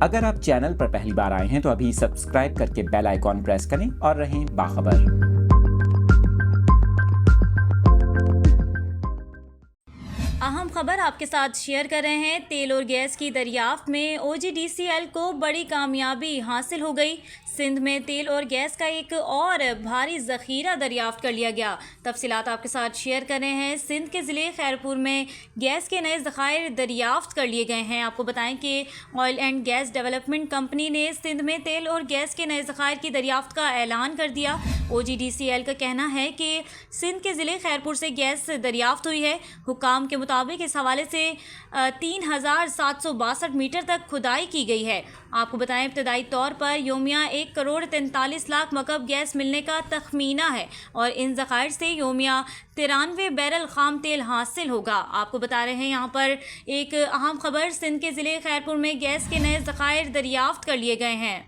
اگر آپ چینل پر پہلی بار آئے ہیں تو ابھی سبسکرائب کر کے بیل آئیکن پریس کریں اور رہیں باخبر۔ اہم خبر آپ کے ساتھ شیئر کر رہے ہیں۔ تیل اور گیس کی دریافت میں OGDCL کو بڑی کامیابی حاصل ہو گئی۔ سندھ میں تیل اور گیس کا ایک اور بھاری ذخیرہ دریافت کر لیا گیا۔ تفصیلات آپ کے ساتھ شیئر کر رہے ہیں۔ سندھ کے ضلع خیرپور میں گیس کے نئے ذخائر دریافت کر لیے گئے ہیں۔ آپ کو بتائیں کہ oil and gas development company نے سندھ میں تیل اور گیس کے نئے ذخائر کی دریافت کا اعلان کر دیا۔ OGDCL کا کہنا ہے کہ سندھ کے ضلع خیرپور سے گیس دریافت ہوئی ہے۔ حکام کے مطابق اس حوالے سے 3762 میٹر تک کھدائی کی گئی ہے۔ آپ کو بتائیں ابتدائی طور پر یومیہ 1,43,00,000 مکعب گیس ملنے کا تخمینہ ہے اور ان ذخائر سے یومیہ 93 بیرل خام تیل حاصل ہوگا۔ آپ کو بتا رہے ہیں یہاں پر ایک اہم خبر، سندھ کے ضلع خیرپور میں گیس کے نئے ذخائر دریافت کر لیے گئے ہیں۔